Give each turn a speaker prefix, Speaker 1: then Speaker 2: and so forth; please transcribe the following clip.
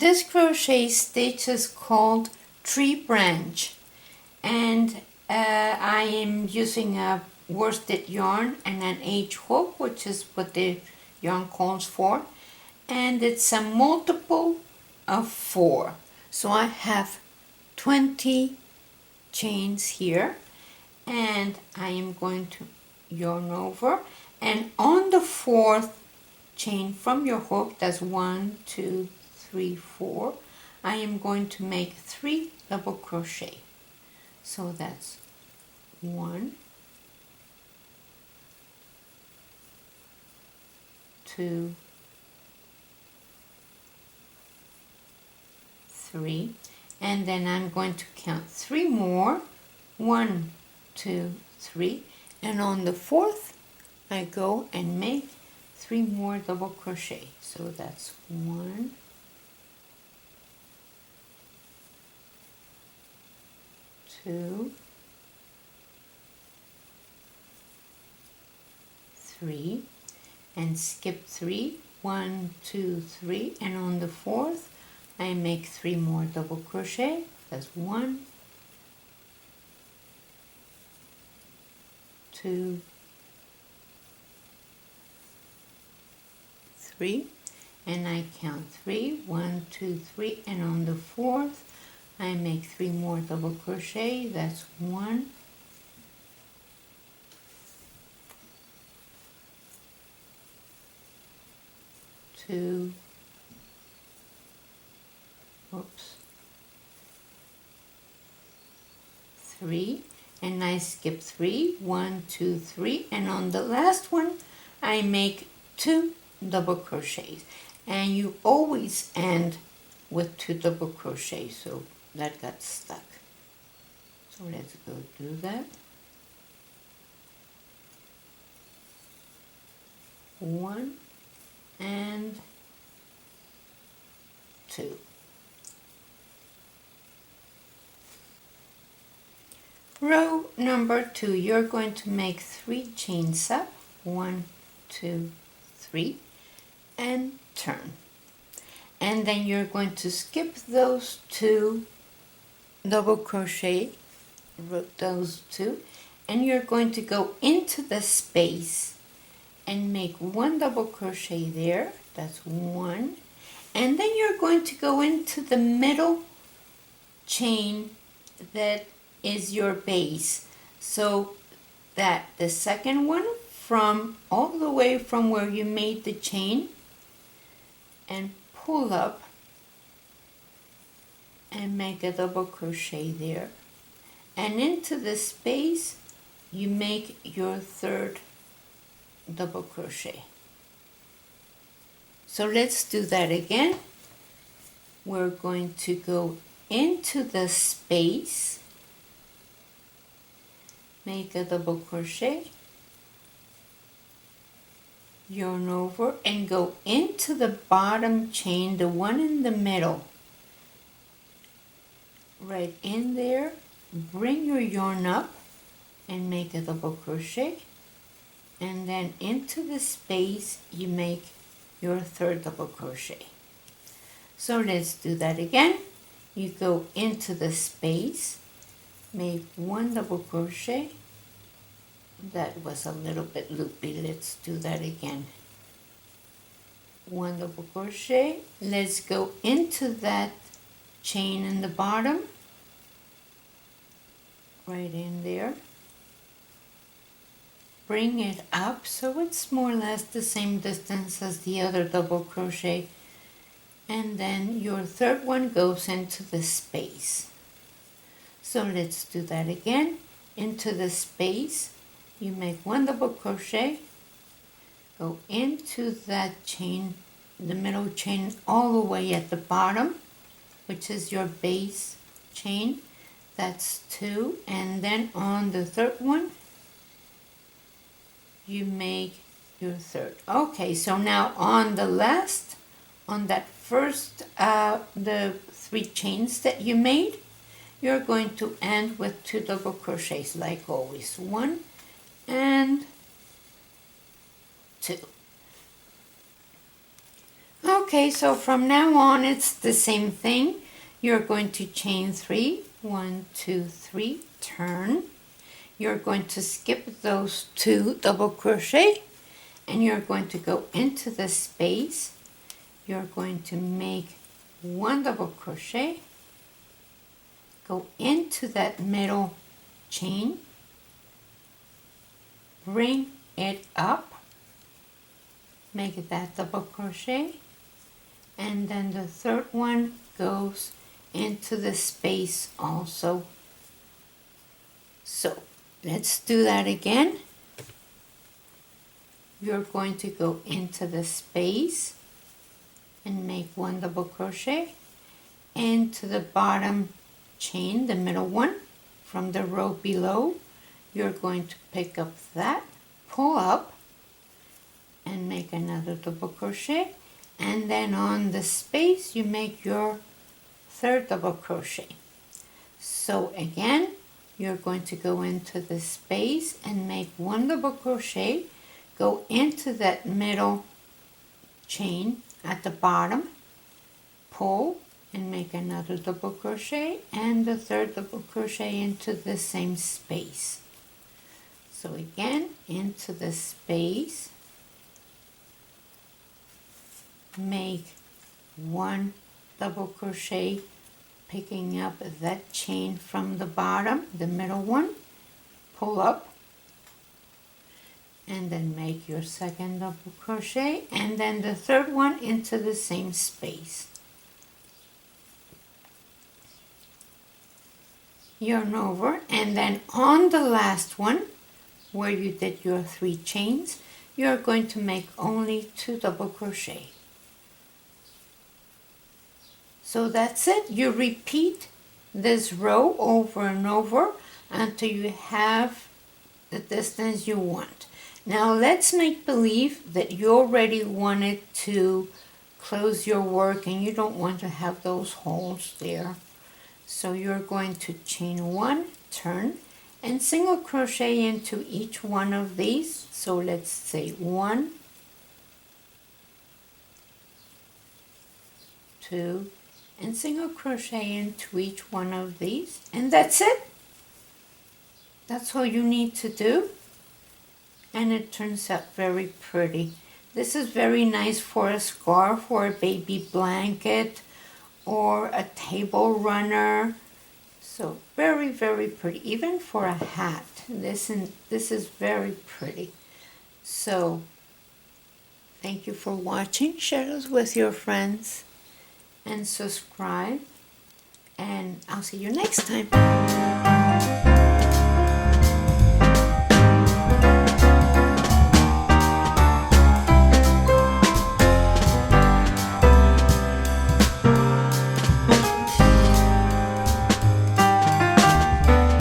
Speaker 1: This crochet stitch is called tree branch, and I am using a worsted yarn and an H hook, which is what the yarn calls for, and it's a multiple of 4. So I have 20 chains here, and I am going to yarn over, and on the 4th chain from your hook, that's 1, 2, 3, 4, I am going to make 3 double crochet. So that's 1, 2, 3, and then I'm going to count 3 more, 1, 2, 3, and on the 4th I go and make 3 more double crochet. So that's 1, 2, 3, and skip 3, 1, 2, 3, and on the 4th I make 3 more double crochet. That's 1, 2, 3, and I count 3, 1, 2, 3, and on the 4th I make 3 more double crochet. That's 1, 2, 3, and I skip 3, 1, 2, 3, and on the last one I make 2 double crochets, and you always end with 2 double crochets, so that got stuck. So let's go do that. 1 and 2. Row number 2, you're going to make 3 chains up, 1, 2, 3, and turn. And then you're going to skip those 2 double crochet, those 2, and you're going to go into the space and make 1 double crochet there. That's 1, and then you're going to go into the middle chain that is your base, so that the second one from all the way from where you made the chain, and pull up and make a double crochet there, and into the space you make your 3rd double crochet. So let's do that again. We're going to go into the space, make a double crochet, yarn over, and go into the bottom chain, the one in the middle, right in there. Bring your yarn up and make a double crochet, and then into the space you make your 3rd double crochet. So let's do that again. You go into the space, make 1 double crochet. That was a little bit loopy. Let's do that again. 1 double crochet. Let's go into that chain in the bottom, right in there. Bring it up so it's more or less the same distance as the other double crochet, and then your 3rd one goes into the space. So let's do that again. Into the space you make 1 double crochet, go into that chain, the middle chain all the way at the bottom, which is your base chain. That's 2, and then on the 3rd one you make your 3rd. Okay, so now on the last, on that first, the 3 chains that you made, you're going to end with 2 double crochets like always. 1 and 2. Okay, so from now on it's the same thing. You're going to chain 3, 1, 2, 3, turn. You're going to skip those 2 double crochet and you're going to go into the space. You're going to make 1 double crochet, go into that middle chain, bring it up, make that double crochet, and then the third one goes into the space also. So let's do that again. You're going to go into the space and make 1 double crochet into the bottom chain, the middle one from the row below. You're going to pick up that, pull up and make another double crochet, and then on the space you make your 3rd double crochet. So again, you're going to go into the space and make 1 double crochet, go into that middle chain at the bottom, pull and make another double crochet and the 3rd double crochet into the same space. So again, into the space, make 1 double crochet, picking up that chain from the bottom, the middle one, pull up, and then make your 2nd double crochet and then the 3rd one into the same space. Yarn over, and then on the last one where you did your 3 chains, you're going to make only 2 double crochet. So that's it. You repeat this row over and over until you have the distance you want. Now let's make believe that you already wanted to close your work and you don't want to have those holes there. So you're going to chain 1, turn, and single crochet into each one of these. So let's say 1, 2, and single crochet into each one of these, and that's it. That's all you need to do, and it turns out very pretty. This is very nice for a scarf or a baby blanket or a table runner. So very, very pretty, even for a hat. This is very pretty. So thank you for watching. Share this with your friends and subscribe, and I'll see you next time.